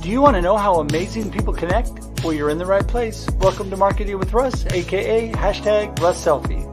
Do you want to know how amazing people connect? Well, you're in the right place. Welcome to Marketing with Russ, aka #RussSelfie.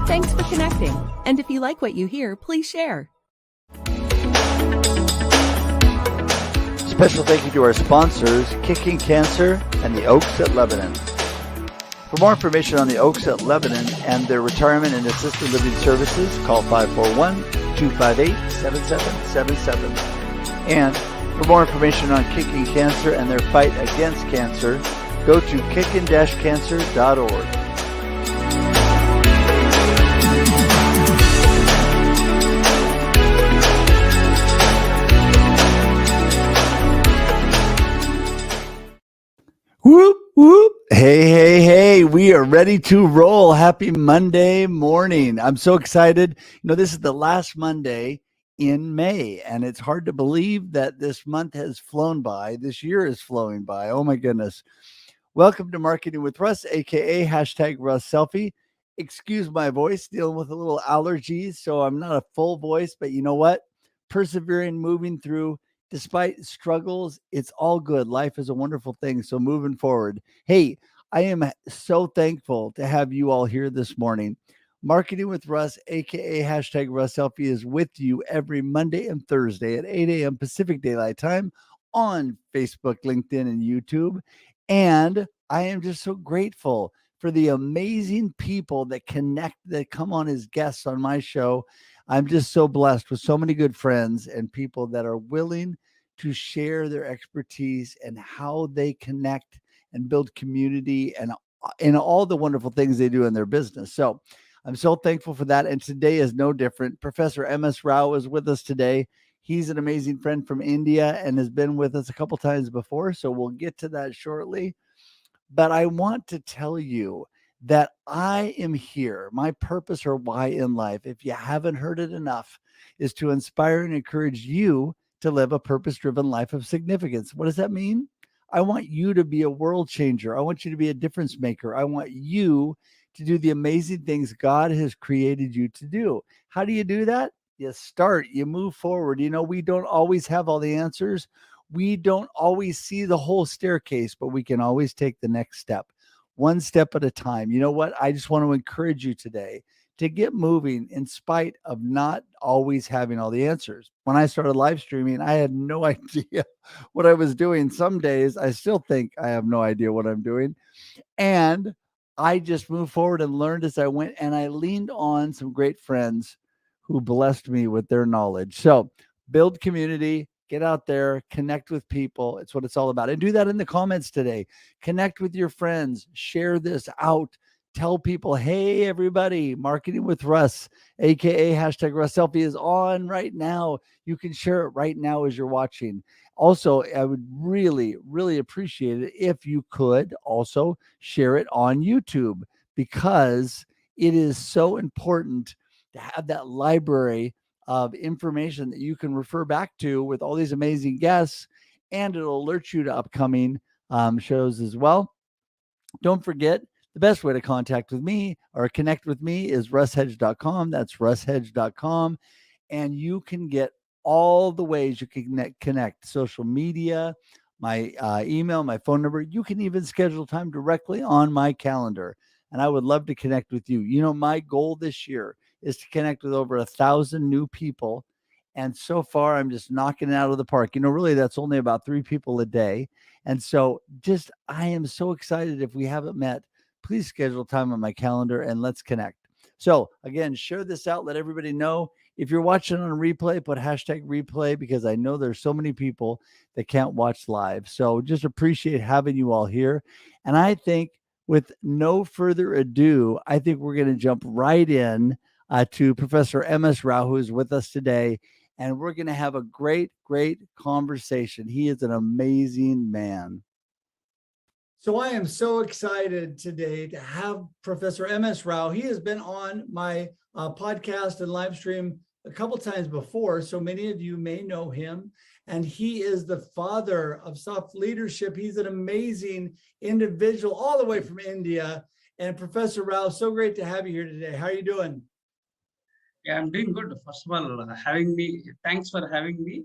Thanks for connecting. And if you like what you hear, please share. Special thank you to our sponsors, Kicking Cancer and the Oaks at Lebanon. For more information on the Oaks at Lebanon and their retirement and assisted living services, call 541-258-7777. And for more information on Kicking Cancer and their fight against cancer, go to kickin-cancer.org. Whoop, whoop. Hey, we are ready to roll. Happy Monday morning. I'm so excited. This is the last Monday in May, and it's hard to believe that this month has flown by. This year is flowing by. Oh my goodness. Welcome to Marketing with Russ, aka #RussSelfie. Excuse my voice, dealing with a little allergies, so I'm not a full voice, but you know what? Persevering, moving through. Despite struggles, it's all good. Life is a wonderful thing. So moving forward. Hey, I am so thankful to have you all here this morning. Marketing with Russ, aka #RussSelfie, is with you every Monday and Thursday at 8 a.m. Pacific Daylight Time on Facebook, LinkedIn, and YouTube. And I am just so grateful for the amazing people that come on as guests on my show. I'm just so blessed with so many good friends and people that are willing to share their expertise and how they connect and build community and all the wonderful things they do in their business. So I'm so thankful for that. And today is no different. Professor MS Rao is with us today. He's an amazing friend from India and has been with us a couple times before. So we'll get to that shortly. But I want to tell you that I am here. My purpose or why in life, if you haven't heard it enough, is to inspire and encourage you to live a purpose-driven life of significance. What does that mean? I want you to be a world changer. I want you to be a difference maker. I want you to do the amazing things God has created you to do. How do you do that? You start, you move forward. We don't always have all the answers. We don't always see the whole staircase, but we can always take the next step. One step at a time. You know what? I just want to encourage you today to get moving in spite of not always having all the answers. When I started live streaming, I had no idea what I was doing. Some days I still think I have no idea what I'm doing. And I just moved forward and learned as I went. And I leaned on some great friends who blessed me with their knowledge. So build community. Get out there, connect with people. It's what it's all about. And do that in the comments today. Connect with your friends. Share this out. Tell people, hey, everybody, Marketing with Russ, aka #RussSelfie is on right now. You can share it right now as you're watching. Also, I would really, really appreciate it if you could also share it on YouTube, because it is so important to have that library of information that you can refer back to with all these amazing guests, and it'll alert you to upcoming shows as well. Don't forget, the best way to contact with me or connect with me is russhedge.com. That's russhedge.com. And you can get all the ways you can connect social media, my email, my phone number. You can even schedule time directly on my calendar. And I would love to connect with you. My goal this year is to connect with over 1,000 new people. And so far, I'm just knocking it out of the park. Really, that's only about 3 people a day. And so, I am so excited. If we haven't met, please schedule time on my calendar and let's connect. So, again, share this out, let everybody know. If you're watching on a replay, put hashtag replay because I know there's so many people that can't watch live. So, just appreciate having you all here. And I think with no further ado, I think we're going to jump right in to Professor MS Rao, who is with us today. And we're going to have a great, great conversation. He is an amazing man. So I am so excited today to have Professor MS Rao. He has been on my podcast and live stream a couple times before, so many of you may know him. And he is the father of soft leadership. He's an amazing individual all the way from India. And Professor Rao, so great to have you here today. How are you doing? Yeah, I'm doing good. First of all, thanks for having me.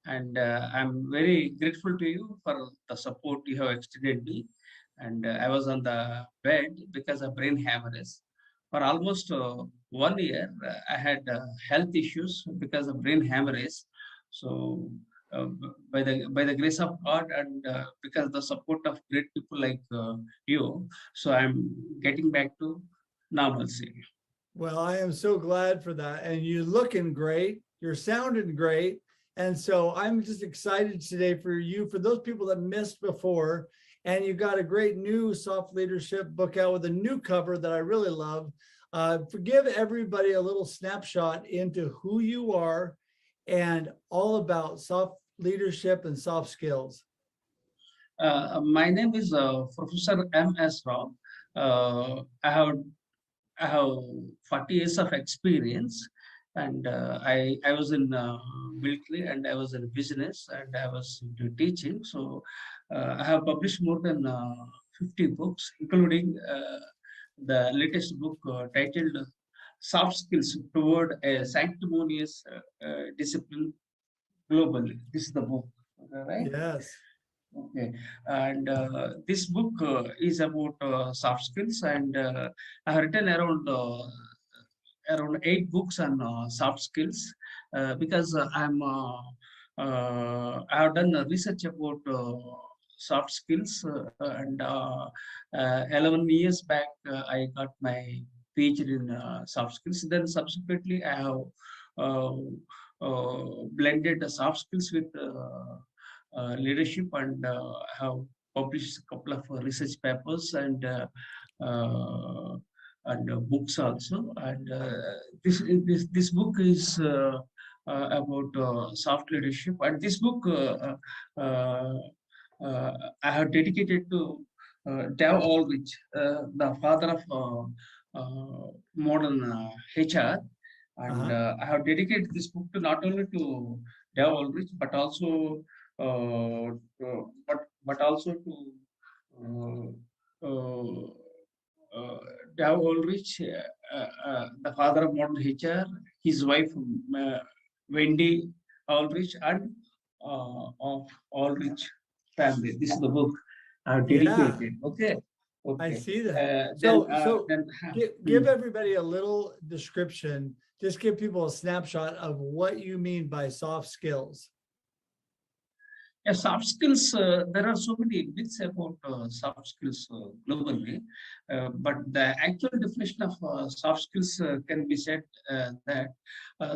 And I'm very grateful to you for the support you have extended me. And I was on the bed because of brain hemorrhage. For almost 1 year, I had health issues because of brain hemorrhage. So, by the grace of God and because the support of great people like you, so I'm getting back to normalcy. Well, I am so glad for that. And you're looking great. You're sounding great. And so I'm just excited today for you, for those people that missed before. And you got a great new soft leadership book out with a new cover that I really love. Give everybody a little snapshot into who you are and all about soft leadership and soft skills. My name is Professor MS Rao. I have 40 years of experience, and I was in military, and I was in business, and I was into teaching. So I have published more than 50 books, including the latest book titled "Soft Skills Toward a Sanctimonious Discipline Globally." This is the book, right? Yes. Okay, and this book is about soft skills, and I have written around 8 books on soft skills because I have done research about soft skills, and 11 years back I got my PhD in soft skills. Then subsequently I have uh, blended the soft skills with leadership, and have published a couple of research papers uh, and books also. And this book is about soft leadership. And this book uh, uh, I have dedicated to Dave Ulrich, the father of modern HR. And I have dedicated this book to not only to Dave Ulrich, but also but also to uh, uh, uh, Dave Ulrich, the father of modern HR, his wife Wendy Ulrich, and of Ulrich family. This is the book I have dedicated. Okay. I Okay. see that. Then Give everybody a little description. Just give people a snapshot of what you mean by soft skills. Yeah, soft skills, there are so many myths about soft skills globally, but the actual definition of soft skills can be said that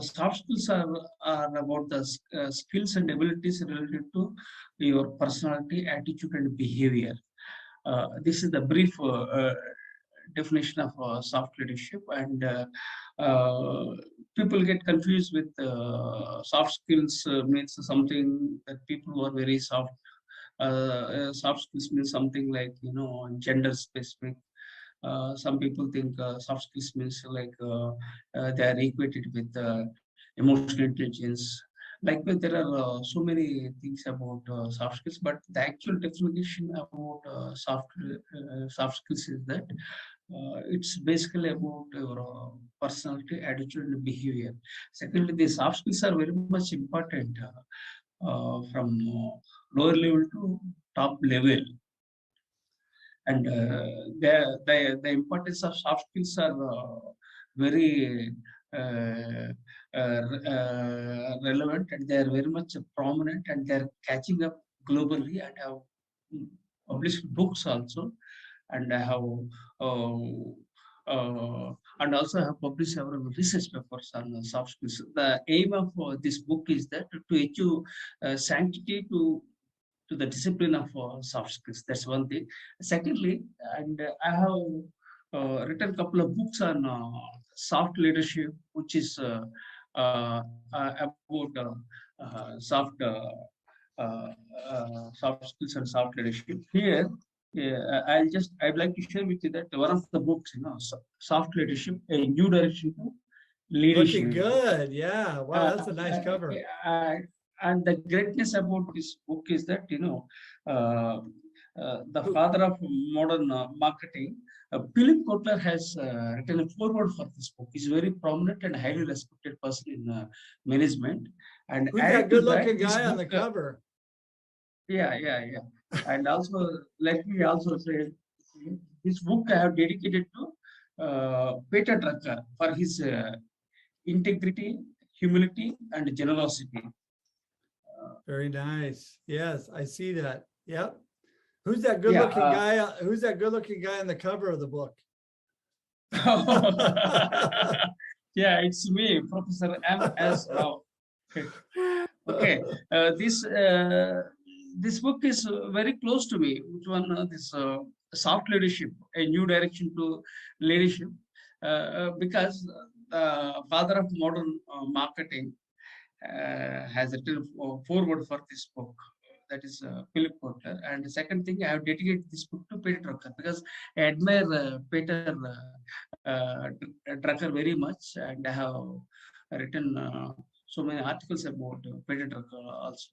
soft skills are about the skills and abilities related to your personality, attitude, and behavior. This is the brief definition of soft leadership, and people get confused with soft skills means something that people who are very soft. Soft skills means something like gender specific. Some people think soft skills means like they are equated with emotional intelligence. Likewise, there are so many things about soft skills, but the actual definition about soft skills is that it's basically about your personality, attitude, and behavior. Secondly, the soft skills are very much important. from lower level to top level. And the importance of soft skills are very uh, relevant, and they are very much prominent, and they are catching up globally, and have published books also, and I have uh, and also have published several research papers on soft skills. The aim of this book is that to achieve sanctity to the discipline of soft skills. That's one thing. Secondly, and I have written a couple of books on soft leadership, which is about soft skills and soft leadership. Here, I'd like to share with you that one of the books, soft leadership, a new direction to leadership. Looking good. Yeah. Wow, that's a nice cover. And the greatness about this book is that, the father of modern marketing, Philip Kotler, has written a foreword for this book. He's a very prominent and highly respected person in management. And who's that good-looking guy on the cover? Yeah. And also, let me also say, this book I have dedicated to Peter Drucker for his integrity, humility, and generosity. Very nice. Yes, I see that. Yep. Who's that good-looking guy? Who's that good-looking guy on the cover of the book? Yeah, it's me, Professor MS Rao. Okay, this book is very close to me. Which one? This soft leadership, a new direction to leadership, because the father of modern marketing has written a foreword for this book. That is Philip Kotler. And the second thing, I have dedicated this book to Peter Drucker because I admire Peter Drucker very much, and I have written so many articles about Peter Drucker also.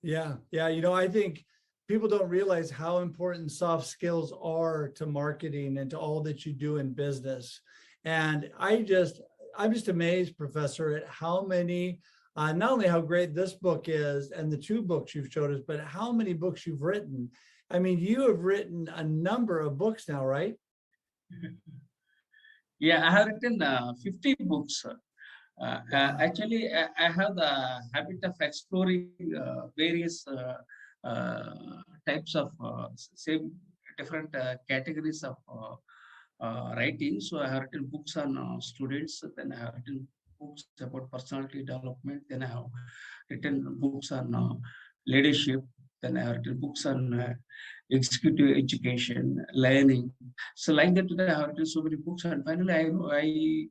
Yeah. I think people don't realize how important soft skills are to marketing and to all that you do in business. And I'm just amazed, Professor, at how many, not only how great this book is and the two books you've showed us, but how many books you've written. I mean, you have written a number of books now, right? Yeah, I have written 50 books. Wow. Actually, I have the habit of exploring various types of same different categories of writing. So I have written books on students, then I have written books about personality development, then I have written books on leadership, then I have written books on executive education, learning. So like that, I have written so many books, and finally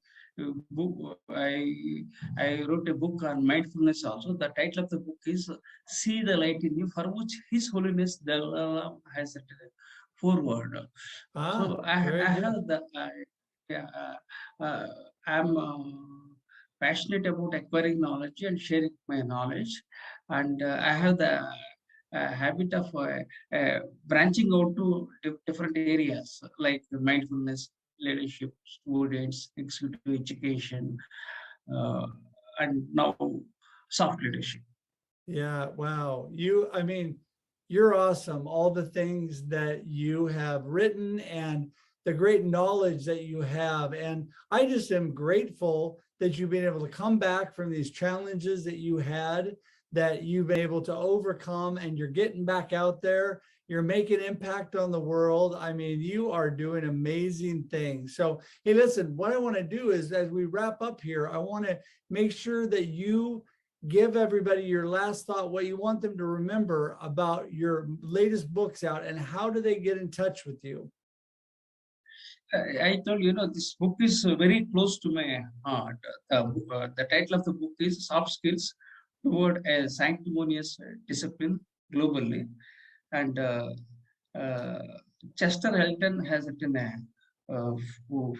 I wrote a book on mindfulness also. The title of the book is "See the Light in You," for which His Holiness Dalai has written a foreword. So I have the I'm passionate about acquiring knowledge and sharing my knowledge, and I have the habit of branching out to different areas like mindfulness, leadership, students, executive education, uh, and now soft leadership. Yeah, wow. You're awesome. All the things that you have written and the great knowledge that you have. And I just am grateful that you've been able to come back from these challenges that you had, that you've been able to overcome, and you're getting back out there. You're making impact on the world. I mean, you are doing amazing things. So, hey, listen, what I want to do is, as we wrap up here, I want to make sure that you give everybody your last thought, what you want them to remember about your latest books out, and how do they get in touch with you? I told you, this book is very close to my heart. The title of the book is Soft Skills Toward a Sanctimonious Discipline Globally. And Chester Helton has written a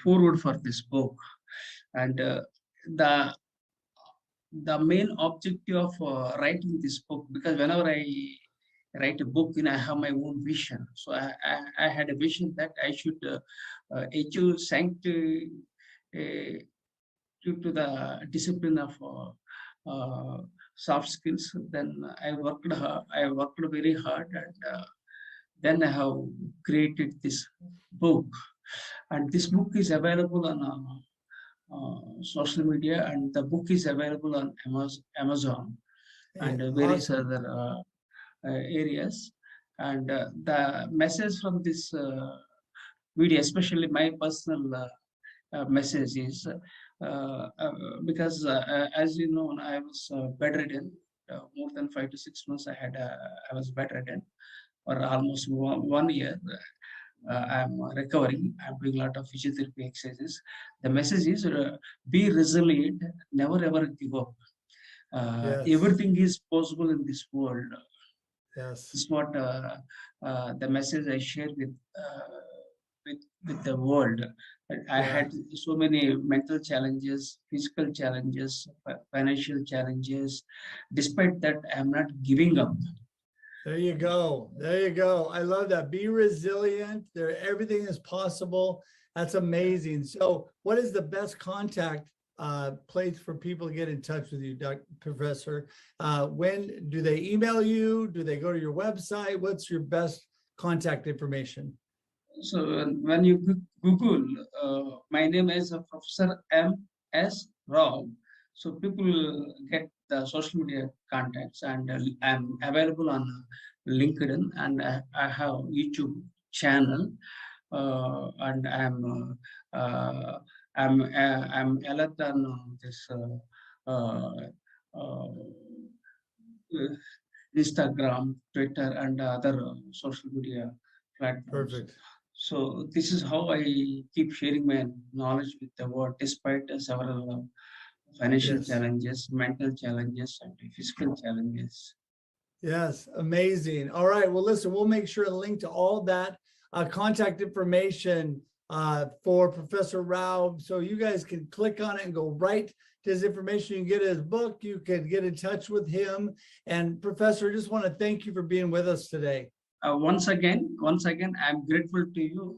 foreword for this book. And the main objective of writing this book, because whenever I write a book, I have my own vision. So I had a vision that I should achieve sanctity to the discipline of soft skills. Then I worked very hard, and then I have created this book, and this book is available on social media, and the book is available on Amazon and various Awesome. other areas. And the message from this video, especially my personal message is because as you know, I was bedridden more than 5 to 6 months. I was bedridden for almost 1 year. I'm recovering. I'm doing a lot of physiotherapy exercises. The message is be resilient, never ever give up. Yes. Everything is possible in this world. Yes. This is what the message I share with the world. I Yeah. had so many mental challenges, physical challenges, financial challenges. Despite that, I'm not giving up. There you go. There you go. I love that. Be resilient. There, everything is possible. That's amazing. So, what is the best contact place for people to get in touch with you, Professor? When do they email you? Do they go to your website? What's your best contact information? So when you Google, my name is Professor MS Rao. So people will get the social media contacts, and I'm available on LinkedIn, and I have YouTube channel, and I'm alert on this Instagram, Twitter, and other social media platforms. Perfect. So this is how I keep sharing my knowledge with the world, despite several financial Yes. challenges, mental challenges, and physical challenges. Yes, amazing. All right. Well, listen, we'll make sure to link to all that contact information for Professor Rao. So you guys can click on it and go right to his information. You can get his book. You can get in touch with him. And Professor, I just want to thank you for being with us today. Once again, I'm grateful to you,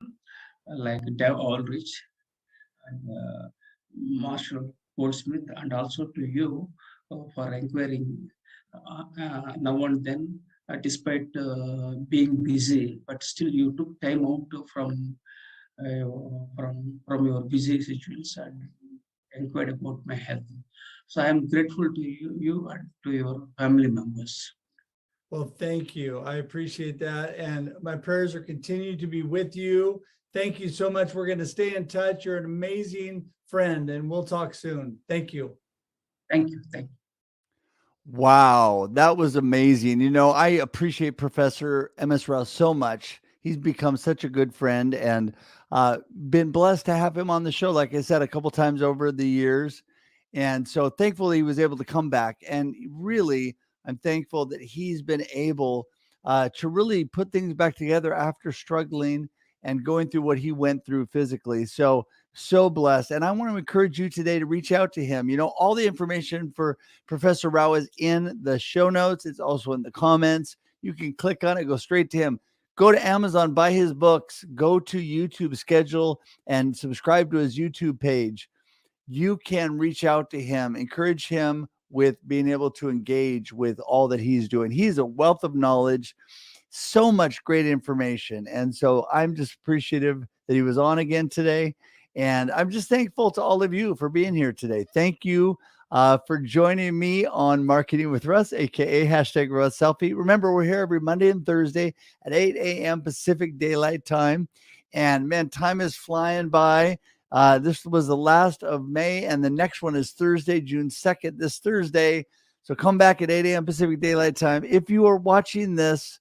like Dev Aldrich and Marshall Goldsmith, and also to you for inquiring now and then, despite being busy, but still you took time out from your busy situations and inquired about my health. So I am grateful to you and to your family members. Well, thank you. I appreciate that. And my prayers are continuing to be with you. Thank you so much. We're going to stay in touch. You're an amazing friend, and we'll talk soon. Thank you. Thank you. Thank you. Wow, that was amazing. You know, I appreciate Professor MS Rao so much. He's become such a good friend, and been blessed to have him on the show, like I said, a couple times over the years. And so thankful he was able to come back. And really, I'm thankful that he's been able to really put things back together after struggling and going through what he went through physically. So blessed. And I want to encourage you today to reach out to him. You know, all the information for Professor Rao is in the show notes. It's also in the comments. You can click on it, go straight to him. Go to Amazon, buy his books, go to YouTube, schedule and subscribe to his YouTube page. You can reach out to him, encourage him with being able to engage with all that he's doing. He's a wealth of knowledge, so much great information. And so I'm just appreciative that he was on again today. And I'm just thankful to all of you for being here today. Thank you for joining me on Marketing with Russ, aka #Russ Selfie. Remember, we're here every Monday and Thursday at 8 a.m. Pacific Daylight Time. And man, time is flying by. This was the last of May, and the next one is Thursday, June 2nd, this Thursday. So come back at 8 a.m. Pacific Daylight Time. If you are watching this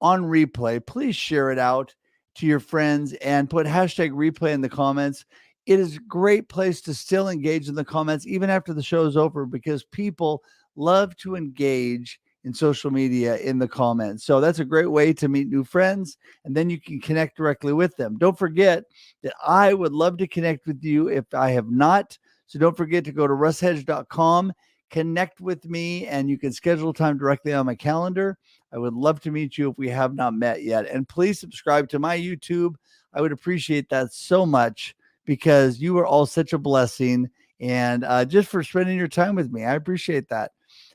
on replay, please share it out to your friends and put #replay in the comments. It is a great place to still engage in the comments, even after the show is over, because people love to engage in social media in the comments. So that's a great way to meet new friends, and then you can connect directly with them. Don't forget that I would love to connect with you if I have not. So don't forget to go to russhedge.com, connect with me, and you can schedule time directly on my calendar. I would love to meet you if we have not met yet. And please subscribe to my YouTube. I would appreciate that so much, because you are all such a blessing, and just for spending your time with me. I appreciate that.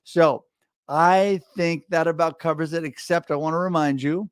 So I think that about covers it, except I want to remind you,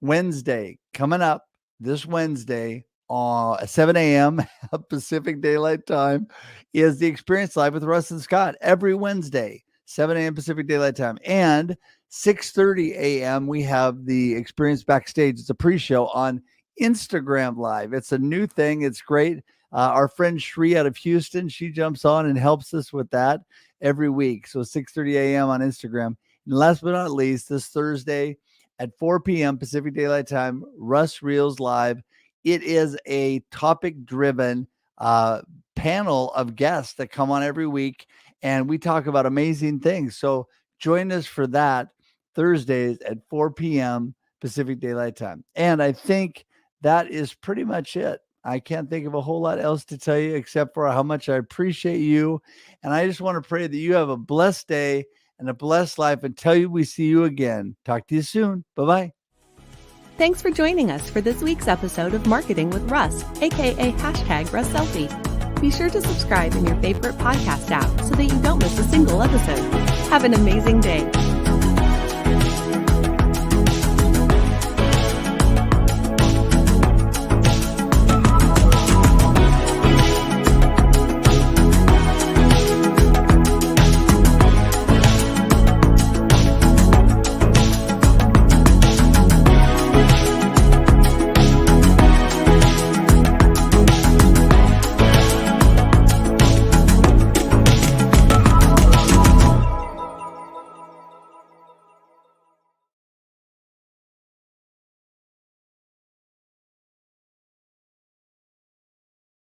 Wednesday coming up this Wednesday at 7 a.m. Pacific Daylight Time is the Experience Live with Russ and Scott every Wednesday, 7 a.m. Pacific Daylight Time. And 6:30 a.m. we have the Experience Backstage. It's a pre-show on Instagram Live. It's a new thing. It's great. Our friend Shri out of Houston, she jumps on and helps us with that every week. So 6:30 a.m. on Instagram. And last but not least, this Thursday at 4 p.m. Pacific Daylight Time, Russ Reels Live. It is a topic-driven panel of guests that come on every week, and we talk about amazing things. So join us for that Thursdays at 4 p.m. Pacific Daylight Time. And I think that is pretty much it. I can't think of a whole lot else to tell you except for how much I appreciate you. And I just want to pray that you have a blessed day and a blessed life until we see you again. Talk to you soon. Bye-bye. Thanks for joining us for this week's episode of Marketing with Russ, aka #RussSelfie. Be sure to subscribe in your favorite podcast app so that you don't miss a single episode. Have an amazing day.